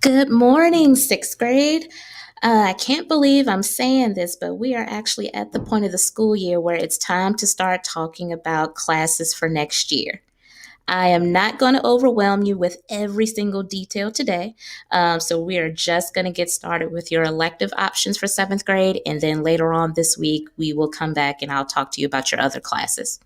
Good morning, sixth grade. I can't believe I'm saying this, but we are actually at the point of the school year where it's time to start talking about classes for next year. I am not going to overwhelm you with every single detail today. So we are just going to get started with your elective options for seventh grade. And then later on this week, we will come back and I'll talk to you about your other classes.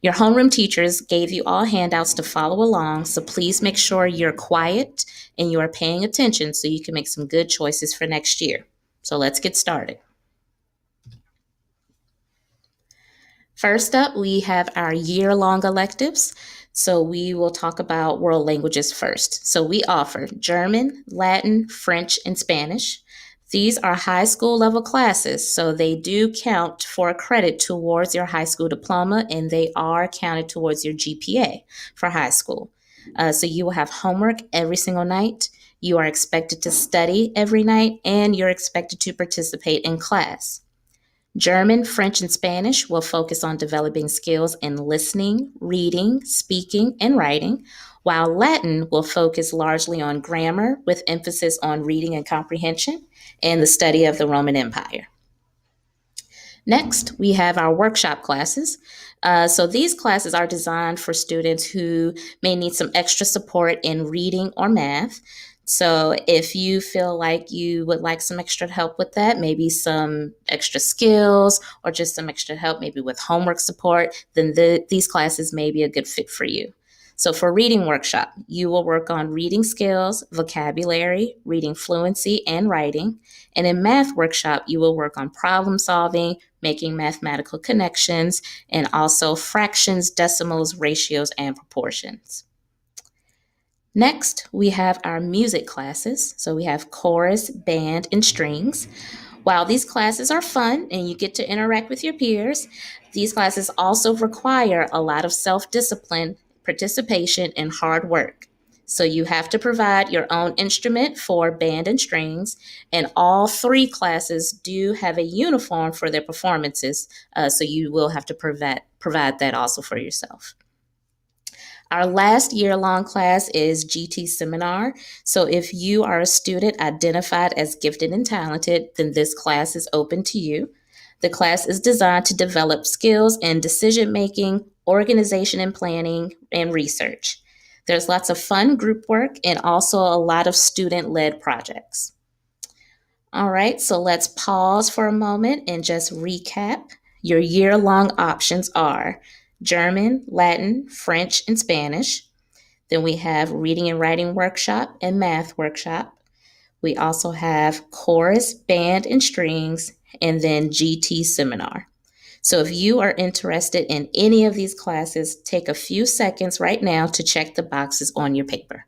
Your homeroom teachers gave you all handouts to follow along, so please make sure you're quiet and you are paying attention so you can make some good choices for next year. So let's get started. First up, we have our year-long electives. So we will talk about world languages first. So we offer German, Latin, French, and Spanish. These are high school level classes, so they do count for credit towards your high school diploma, and they are counted towards your GPA for high school. So you will have homework every single night. You are expected to study every night, and you're expected to participate in class. German, French, and Spanish will focus on developing skills in listening, reading, speaking, and writing, while Latin will focus largely on grammar with emphasis on reading and comprehension and the study of the Roman Empire. Next, we have our workshop classes. So these classes are designed for students who may need some extra support in reading or math. So if you feel like you would like some extra help with that, maybe some extra skills or just some extra help, maybe with homework support, then these classes may be a good fit for you. So for reading workshop, you will work on reading skills, vocabulary, reading fluency, and writing. And in math workshop, you will work on problem solving, making mathematical connections, and also fractions, decimals, ratios, and proportions. Next, we have our music classes. So we have chorus, band, and strings. While these classes are fun and you get to interact with your peers, these classes also require a lot of self-discipline, participation, and hard work. So you have to provide your own instrument for band and strings, and all three classes do have a uniform for their performances, so you will have to provide that also for yourself. Our last year-long class is GT Seminar. So if you are a student identified as gifted and talented, then this class is open to you. The class is designed to develop skills in decision making, organization and planning, and research. There's lots of fun group work and also a lot of student-led projects. All right, so let's pause for a moment and just recap. Your year-long options are German, Latin, French, and Spanish. Then we have reading and writing workshop and math workshop. We also have chorus, band, and strings, and then GT seminar. So if you are interested in any of these classes, take a few seconds right now to check the boxes on your paper.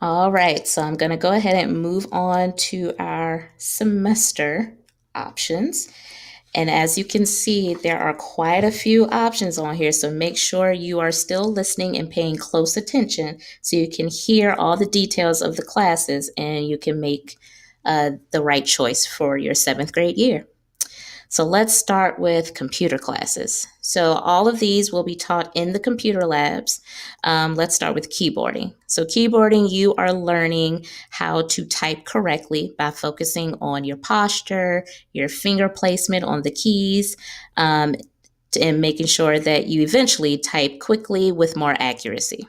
All right, so I'm going to go ahead and move on to our semester options. And as you can see, there are quite a few options on here, so make sure you are still listening and paying close attention so you can hear all the details of the classes and you can make the right choice for your seventh grade year. So let's start with computer classes. So all of these will be taught in the computer labs. Let's start with keyboarding. So keyboarding, you are learning how to type correctly by focusing on your posture, your finger placement on the keys, and making sure that you eventually type quickly with more accuracy.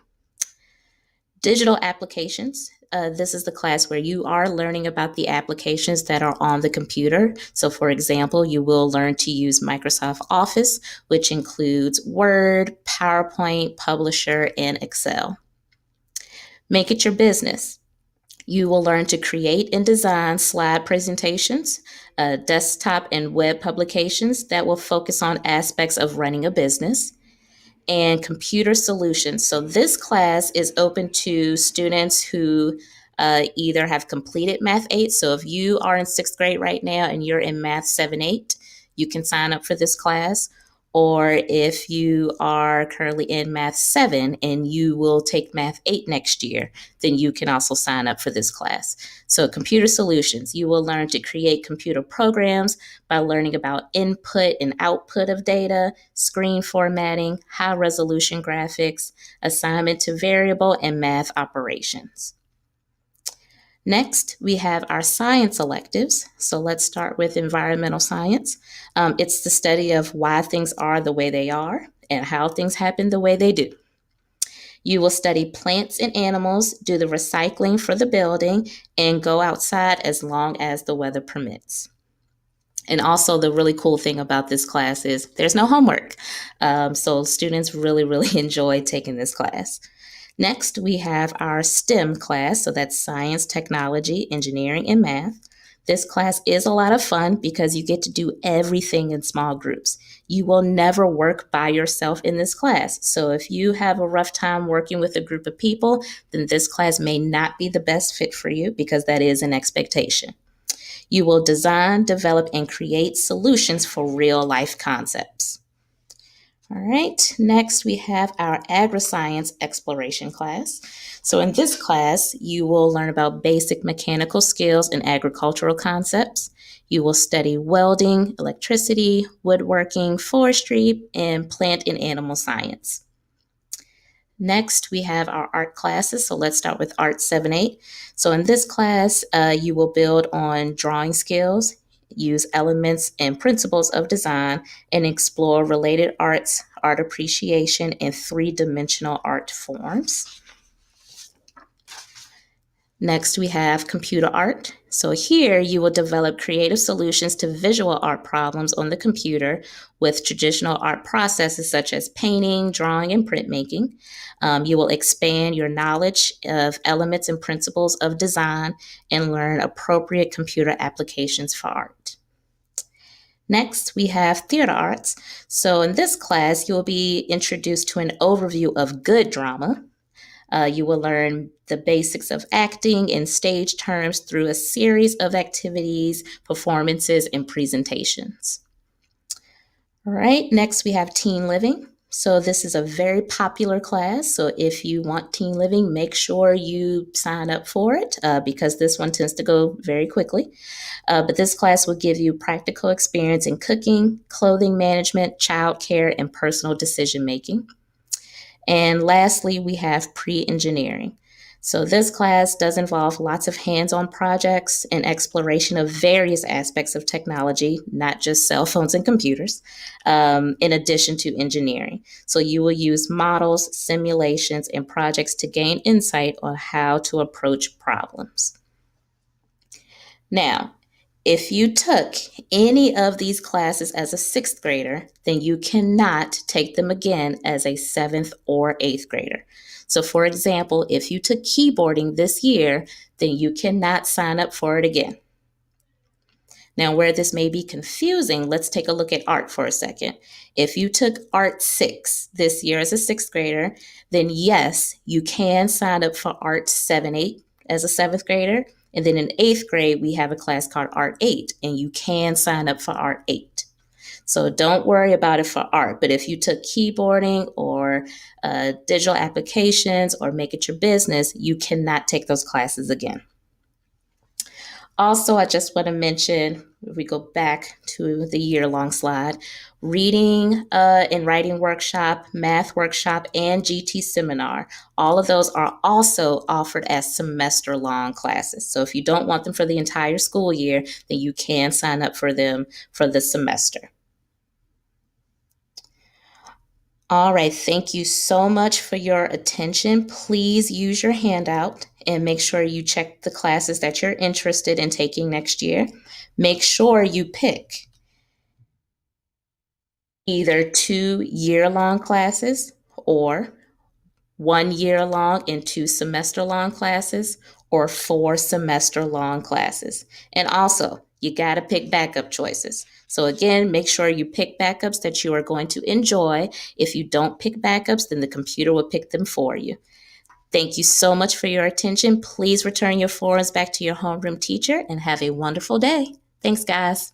Digital applications. This is the class where you are learning about the applications that are on the computer. So for example, you will learn to use Microsoft Office, which includes Word, PowerPoint, Publisher, and Excel. Make it your business. You will learn to create and design slide presentations, desktop and web publications that will focus on aspects of running a business, and computer solutions. So this class is open to students who either have completed Math 8. So if you are in sixth grade right now and you're in Math 7-8, you can sign up for this class. Or if you are currently in Math 7 and you will take Math 8 next year, then you can also sign up for this class. So, computer solutions, you will learn to create computer programs by learning about input and output of data, screen formatting, high resolution graphics, assignment to variable, and math operations. Next, we have our science electives. So let's start with environmental science. It's the study of why things are the way they are and how things happen the way they do. You will study plants and animals, do the recycling for the building, and go outside as long as the weather permits. And also, the really cool thing about this class is there's no homework. So students really, really enjoy taking this class. Next, we have our STEM class, so that's science, technology, engineering, and math. This class is a lot of fun because you get to do everything in small groups. You will never work by yourself in this class. So if you have a rough time working with a group of people, then this class may not be the best fit for you because that is an expectation. You will design, develop, and create solutions for real life concepts. All right, next we have our agri-science exploration class. So in this class, you will learn about basic mechanical skills and agricultural concepts. You will study welding, electricity, woodworking, forestry, and plant and animal science. Next, we have our art classes. So let's start with Art 7-8. So in this class, you will build on drawing skills, use elements and principles of design, and explore related arts, art appreciation, and three-dimensional art forms. Next, we have computer art. So here you will develop creative solutions to visual art problems on the computer with traditional art processes such as painting, drawing, and printmaking. You will expand your knowledge of elements and principles of design and learn appropriate computer applications for art. Next, we have theater arts. So in this class, you will be introduced to an overview of good drama. You will learn the basics of acting in stage terms through a series of activities, performances, and presentations. All right, next we have teen living. So this is a very popular class. So if you want teen living, make sure you sign up for it because this one tends to go very quickly. But this class will give you practical experience in cooking, clothing management, childcare, and personal decision making. And lastly, we have pre-engineering. So this class does involve lots of hands-on projects and exploration of various aspects of technology, not just cell phones and computers, in addition to engineering. So you will use models, simulations, and projects to gain insight on how to approach problems. Now, if you took any of these classes as a sixth grader, then you cannot take them again as a seventh or eighth grader. So, for example, if you took keyboarding this year, then you cannot sign up for it again. Now, where this may be confusing, let's take a look at art for a second. If you took Art 6 this year as a sixth grader, then yes, you can sign up for Art 7-8 as a seventh grader. And then in eighth grade, we have a class called Art 8, and you can sign up for Art 8. So don't worry about it for art. But if you took keyboarding or digital applications or make it your business, you cannot take those classes again. Also, I just want to mention, if we go back to the year-long slide, reading and writing workshop, math workshop, and GT seminar. All of those are also offered as semester-long classes. So if you don't want them for the entire school year, then you can sign up for them for the semester. All right, thank you so much for your attention. Please use your handout and make sure you check the classes that you're interested in taking next year. Make sure you pick either 2 year-long classes or 1 year-long and 2 semester-long classes or 4 semester-long classes. And also, you got to pick backup choices. So again, make sure you pick backups that you are going to enjoy. If you don't pick backups, then the computer will pick them for you. Thank you so much for your attention. Please return your forms back to your homeroom teacher and have a wonderful day. Thanks, guys.